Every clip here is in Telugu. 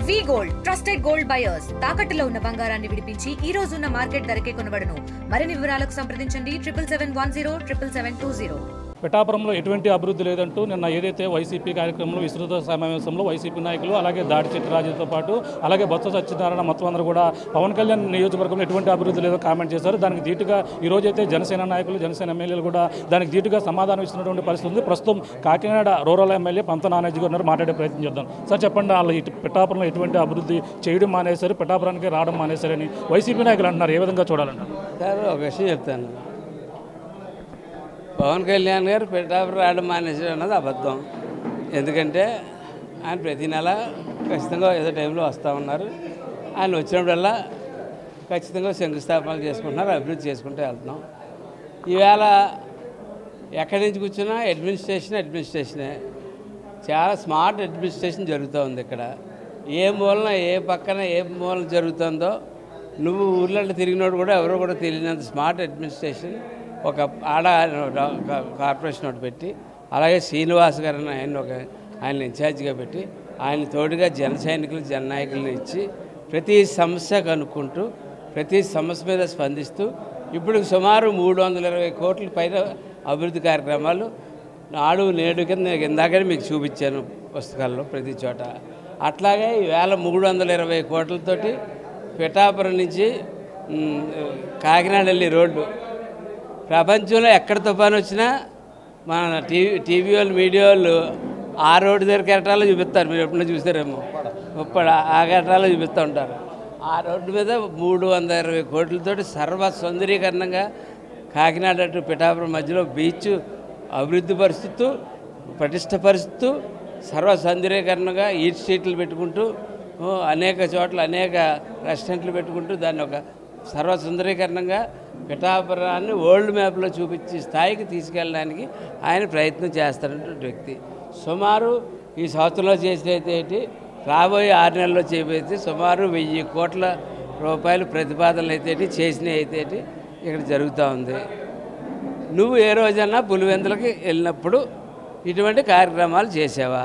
వి గోల్డ్ ట్రస్టెడ్ గోల్డ్ బయర్స్ తాకట్టులో ఉన్న బంగారాన్ని విడిపించి ఈ రోజు ఉన్న మార్కెట్ ధరకే కొనబడును. మరిన్ని వివరాలకు సంప్రదించండి 77107720. పిఠాపురంలో ఎటువంటి అభివృద్ధి లేదంటూ నిన్న ఏదైతే వైసీపీ కార్యక్రమంలో విస్తృత సమావేశంలో వైసీపీ నాయకులు అలాగే దాడి చిట్టరాజుతో పాటు అలాగే బొత్స సత్యనారాయణ మొత్తం అందరూ కూడా పవన్ కళ్యాణ్ నియోజకవర్గంలో ఎటువంటి అభివృద్ధి లేదో కామెంట్ చేశారు. దానికి ధీటుగా ఈరోజైతే జనసేన నాయకులు జనసేన ఎమ్మెల్యేలు కూడా దానికి ధీటుగా సమాధానం ఇస్తున్నటువంటి పరిస్థితి ఉంది. ప్రస్తుతం కాకినాడ రూరల్ ఎమ్మెల్యే పంత నానాజీ గారు మాట్లాడే ప్రయత్నం చేద్దాం. సార్ చెప్పండి, వాళ్ళు పిఠాపురంలో ఎటువంటి అభివృద్ధి చేయడం మానేశారు, పిఠాపురానికి రావడం మానేశారని వైసీపీ నాయకులు అంటున్నారు. ఏ విధంగా చూడాలంటారు? సార్ ఒక విషయం చెప్తాను. పవన్ కళ్యాణ్ గారు పిఠాపురం రావడం మానేసాడు అన్నది అబద్ధం. ఎందుకంటే ఆయన ప్రతి నెల ఖచ్చితంగా ఏదో టైంలో వస్తూ ఉన్నారు. ఆయన వచ్చినప్పుడల్లా ఖచ్చితంగా శంకుస్థాపనలు చేసుకుంటున్నారు, అభివృద్ధి చేసుకుంటూ వెళ్తున్నాం. ఈవేళ ఎక్కడి నుంచి కూర్చున్నా అడ్మినిస్ట్రేషనే చాలా స్మార్ట్ అడ్మినిస్ట్రేషన్ జరుగుతూ ఉంది. ఇక్కడ ఏ మూలన ఏ పక్కన ఏ మూలన జరుగుతుందో నువ్వు ఊర్లో తిరిగినోడు కూడా ఎవరో కూడా తెలియనంత స్మార్ట్ అడ్మినిస్ట్రేషన్ ఒక కార్పొరేషన్ ఒకటి పెట్టి, అలాగే శ్రీనివాస్ గారిని ఆయన ఇన్ఛార్జిగా పెట్టి ఆయన తోడుగా జన సైనికులు జననాయకులను ఇచ్చి ప్రతి సమస్య కనుక్కుంటూ ప్రతి సమస్య మీద స్పందిస్తూ ఇప్పుడు సుమారు 320 కోట్ల పైన అభివృద్ధి కార్యక్రమాలు నాడు నేడు కింద ఇందాకనే మీకు చూపించాను పుస్తకాల్లో ప్రతి చోట. అట్లాగే ఈవేళ 320 కోట్లతోటి పిఠాపురం నుంచి కాకినాడ వెళ్ళి రోడ్డు ప్రపంచంలో ఎక్కడ తుఫాను వచ్చినా మన టీవీ వాళ్ళు మీడియా వాళ్ళు ఆ రోడ్డు దగ్గర కెరటాలో చూపిస్తారు. మీరు ఎప్పుడైనా చూసారేమో, ఇప్పుడు ఆ కెరటాలో చూపిస్తూ ఉంటారు. ఆ రోడ్డు మీద 320 కోట్లతోటి సర్వ సౌందర్యీకరణంగా కాకినాడ టు పిఠాపురం మధ్యలో బీచ్ అభివృద్ధి పరుస్తూ పటిష్టపరుస్తూ సర్వ సౌందర్యీకరణగా ఈట్ స్ట్రీట్లు పెట్టుకుంటూ అనేక చోట్ల అనేక రెస్టారెంట్లు పెట్టుకుంటూ దాన్ని ఒక సర్వ సుందరీకరణంగా పిఠాపురాన్ని వరల్డ్ మ్యాప్లో చూపించే స్థాయికి తీసుకెళ్ళడానికి ఆయన ప్రయత్నం చేస్తున్నటువంటి వ్యక్తి. సుమారు ఈ సంవత్సరంలో చేసినైతే రాబోయే 6 నెలల్లో చేయబోతే సుమారు 1000 కోట్ల రూపాయలు ప్రతిపాదనలు అయితే చేసినవి అయితే ఇక్కడ జరుగుతూ ఉంది. నువ్వు ఏ రోజన్నా పులివెందులకి వెళ్ళినప్పుడు ఇటువంటి కార్యక్రమాలు చేసావా?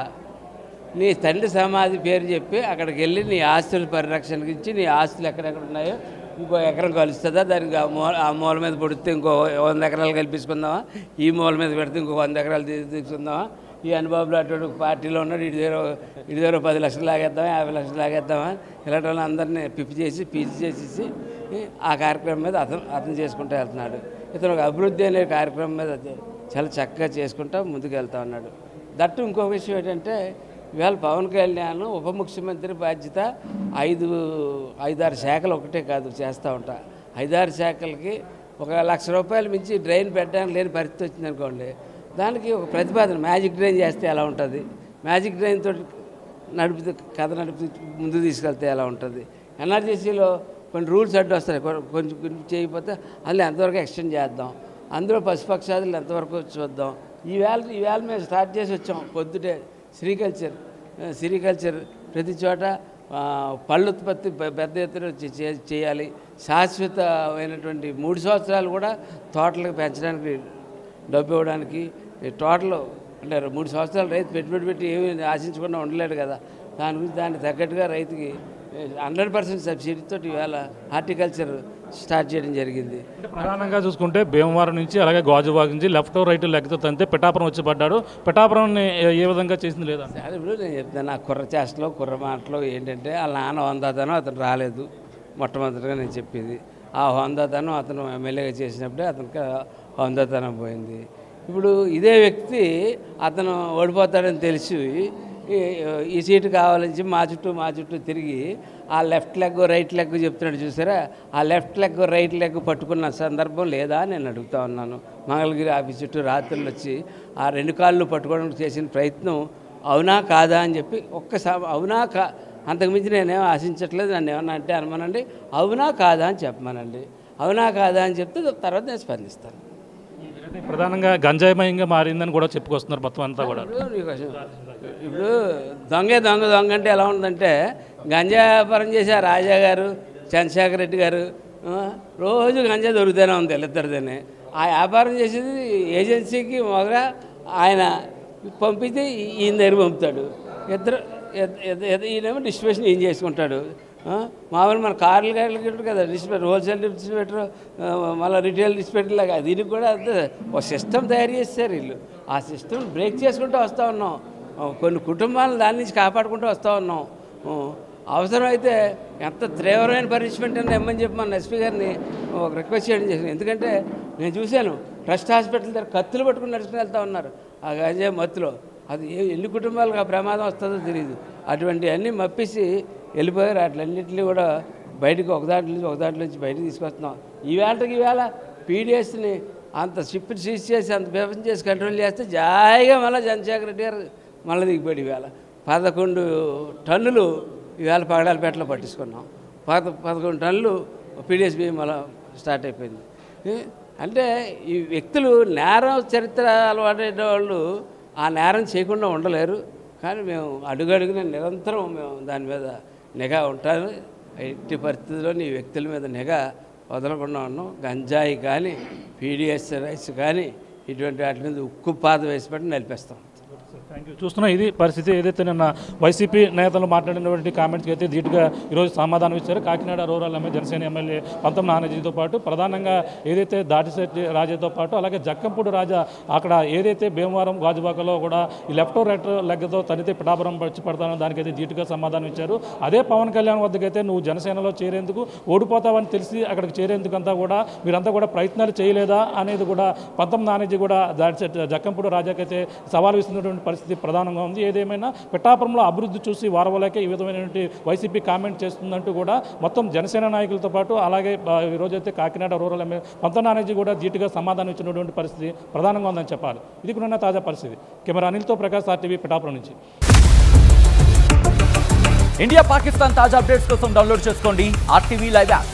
నీ తండ్రి సమాధి పేరు చెప్పి అక్కడికి వెళ్ళి నీ ఆస్తుల పరిరక్షణ గురించి నీ ఆస్తులు ఎక్కడెక్కడ ఉన్నాయో ఇంకో ఎకరం కలుస్తుందా, దానికి ఆ మూల మీద పడితే ఇంకో 100 ఎకరాలు కల్పించుకుందామా, ఈ మూల మీద పెడితే ఇంకో 100 ఎకరాలు తీసుకుందామా, ఈ అనుబాబులు అటువంటి పార్టీలో ఉన్నాడు ఇటు దగ్గర 10 లక్షలు లాగేద్దామా 50 లక్షలు లాగేద్దామా ఇలాంటి వాళ్ళని అందరినీ పీల్చి చేసేసి ఆ కార్యక్రమం మీద అతను చేసుకుంటూ వెళ్తున్నాడు. ఇతను ఒక అభివృద్ధి అనే కార్యక్రమం మీద చాలా చక్కగా చేసుకుంటూ ముందుకు వెళ్తా ఉన్నాడు. దట్టు ఇంకో విషయం ఏంటంటే ఇవాళ పవన్ కళ్యాణ్ ఉప ముఖ్యమంత్రి బాధ్యత 5-6 శాఖలు ఒకటే కాదు చేస్తూ ఉంటా. 5-6 శాఖలకి 1 లక్ష రూపాయలు మించి డ్రైన్ పెట్టడానికి లేని పరిస్థితి వచ్చిందనుకోండి, దానికి ఒక ప్రతిపాదన మ్యాజిక్ డ్రైన్ చేస్తే ఎలా ఉంటుంది, మ్యాజిక్ డ్రైన్ తోటి నడిపి ముందు తీసుకెళ్తే ఎలా ఉంటుంది, ఎన్ఆర్జీసీలో కొన్ని రూల్స్ అడ్డు వస్తాయి, కొంచెం చేయకపోతే అందులో ఎంతవరకు ఎక్స్టెండ్ చేద్దాం, అందులో పశుపక్షాదులు ఎంతవరకు చూద్దాం. ఈవేళ మేము స్టార్ట్ చేసి వచ్చాం. పొద్దుటే సిరికల్చర్ ప్రతి చోట పళ్ళు ఉత్పత్తి పెద్ద ఎత్తున చేయాలి. శాశ్వతమైనటువంటి 3 సంవత్సరాలు కూడా తోటలకు పెంచడానికి డబ్బు ఇవ్వడానికి టోటల్ అంటే 3 సంవత్సరాలు రైతు పెట్టుబడి పెట్టి ఏమీ ఆశించకుండా ఉండలేడు కదా. దానికి తగ్గట్టుగా రైతుకి 100% సబ్సిడీతో ఇవాళ హార్టికల్చర్ స్టార్ట్ చేయడం జరిగింది. ప్రధానంగా చూసుకుంటే భీమవరం నుంచి అలాగే గాజువాగ్ నుంచి లెఫ్ట్ రైట్ లెక్కతో తంతే పిఠాపురం వచ్చి పడ్డాడు. పిఠాపురాన్ని ఏ విధంగా చేసింది లేదా? ఇప్పుడు నేను చెప్తాను, నా కుర్ర చేష్టలో కుర్ర మాటలో ఏంటంటే వాళ్ళ నాన్న హోందాతనం అతను రాలేదు. మొట్టమొదటిగా నేను చెప్పేది ఆ హోందాతనం అతను ఎమ్మెల్యేగా చేసినప్పుడే అతనికి హోందాతనం పోయింది. ఇప్పుడు ఇదే వ్యక్తి అతను ఓడిపోతాడని తెలిసి ఈ సీటు కావాలని మా చుట్టూ తిరిగి ఆ లెఫ్ట్ లెగ్ రైట్ లెగ్ చెప్తున్నాడు చూసారా, ఆ లెఫ్ట్ లెగ్ రైట్ లెగ్ పట్టుకున్న సందర్భం లేదా నేను అడుగుతా ఉన్నాను. మంగళగిరి ఆఫీస్ చుట్టూ రాత్రులు వచ్చి ఆ 2 కాళ్ళు పట్టుకోవడానికి చేసిన ప్రయత్నం అవునా కాదా అని చెప్పి ఒక్కసారి అవునా అంతకుమించి నేనేమో ఆశించట్లేదు. నన్ను ఏమన్నా అంటే అనమానండి, అవునా కాదా అని చెప్పమానండి. అవునా కాదా అని చెప్తే తర్వాత నేను స్పందిస్తాను. ప్రధానంగా గంజాయమయంగా మారిందని కూడా చెప్పుకొస్తున్నారు మొత్తం అంతా కూడా. ఇప్పుడు దొంగ అంటే ఎలా ఉందంటే, గంజా వ్యాపారం చేసే రాజా గారు చంద్రశేఖర్ రెడ్డి గారు రోజు గంజా దొరుకుతూనే ఉంది వీళ్ళిద్దరితోనే. ఆ వ్యాపారం చేసేది ఏజెన్సీకి మొదగా ఆయన పంపితే ఈయన దగ్గర పంపుతాడు. ఈయనేమో డిస్ట్రిబ్యూషన్ ఏం చేసుకుంటాడు. మామూలు మన కార్లు కదా డిస్ట్రిబ్యూటర్, హోల్సేల్ డిస్ట్రిబ్యూటర్, మళ్ళీ రిటైల్ డిస్ట్రిబ్యూటర్ లాగా దీనికి కూడా అంతే ఒక సిస్టమ్ తయారు చేస్తారు వీళ్ళు. ఆ సిస్టమ్ బ్రేక్ చేసుకుంటూ వస్తూ ఉన్నాం. కొన్ని కుటుంబాలను దాని నుంచి కాపాడుకుంటూ వస్తూ ఉన్నాం. అవసరమైతే ఎంత తీవ్రమైన పనిష్మెంట్ అని ఇమ్మని చెప్పి మన ఎస్పీ గారిని ఒక రిక్వెస్ట్ చేయడం చేశాను. ఎందుకంటే నేను చూశాను ట్రస్ట్ హాస్పిటల్ దగ్గర కత్తులు పట్టుకుని నడుచుకుని వెళ్తూ ఉన్నారు ఆ గంజాయి మత్తులో. అది ఎన్ని కుటుంబాలకు ఆ ప్రమాదం వస్తుందో తెలియదు. అటువంటి అన్నీ మప్పిసి వెళ్ళిపోయారు. అట్లన్నింటినీ కూడా బయటకు ఒక దాంట్లో నుంచి బయటకు తీసుకొస్తున్నాం. ఈవేళ పీడిఎస్ని అంత షిప్ సీజ్ చేసి అంత వ్యవస్థ చేసి కంట్రోల్ చేస్తే జాయిగా మళ్ళీ చంద్రశేఖర్ రెడ్డి గారు మళ్ళీ దిగిపోయాడు. ఈవేళ 11 టన్నులు ఈవేళ పగడాలపేటలో పట్టించుకున్నాం. 11 టన్నులు పీడిఎస్బీ మళ్ళీ స్టార్ట్ అయిపోయింది. అంటే ఈ వ్యక్తులు నేరం చరిత్ర అలవాటైన వాళ్ళు ఆ నేరం చేయకుండా ఉండలేరు. కానీ మేము అడుగడుగున నిరంతరం మేము దాని మీద నిఘా ఉంటారు. ఎట్టి పరిస్థితుల్లోని ఈ వ్యక్తుల మీద నిఘా వదలకుండా ఉన్నాం. గంజాయి కానీ పీడిఎస్ రైస్ కానీ ఇటువంటి వాటి మీద ఉక్కు పాత వేసి పెట్టి నిలిపేస్తాం. Thank you. చూస్తున్నా ఇది పరిస్థితి. ఏదైతే నిన్న వైసీపీ నేతలు మాట్లాడినటువంటి కామెంట్స్కి అయితే ధీటుగా ఈరోజు సమాధానం ఇచ్చారు. కాకినాడ రూరల్ జనసేన ఎమ్మెల్యే పంతం నానాజీతో పాటు ప్రధానంగా ఏదైతే దాటిశెట్టి రాజాతో పాటు అలాగే జక్కంపూడి రాజా అక్కడ ఏదైతే భీమవరం గాజువాకలో కూడా ఈ లెఫ్ట్ రైట్ లెగ్గతో తనితే పిఠాపురం వచ్చి పడతానో దానికైతే ధీటుగా సమాధానం ఇచ్చారు. అదే పవన్ కళ్యాణ్ వద్దకైతే నువ్వు జనసేనలో చేరేందుకు ఓడిపోతావని తెలిసి అక్కడికి చేరేందుకంతా కూడా మీరంతా కూడా ప్రయత్నాలు చేయలేదా అనేది కూడా పంతం నానాజీ కూడా జక్కంపూడి రాజాకైతే సవాల్ విస్తున్నటువంటి పరిస్థితి ప్రధానంగా ఉంది. ఏదేమైనా పిఠాపురంలో అభివృద్ధి చూసి వారవలేక ఈ విధమైనటువంటి వైసీపీ కామెంట్ చేస్తుందంటూ కూడా మొత్తం జనసేన నాయకులతో పాటు అలాగే ఈరోజైతే కాకినాడ రూరల్ ఎమ్మెల్యే పంతం నానాజీ కూడా ధీటుగా సమాధానం ఇచ్చినటువంటి పరిస్థితి ప్రధానంగా ఉందని చెప్పాలి. ఇది కూడా తాజా పరిస్థితి. కెమెరా అనిల్తో ప్రకాష్, RTV పిఠాపురం నుంచి. ఇండియా పాకిస్తాన్ తాజా అప్డేట్స్ కోసం డౌన్లోడ్ చేసుకోండి RTV లైవ్ యాప్.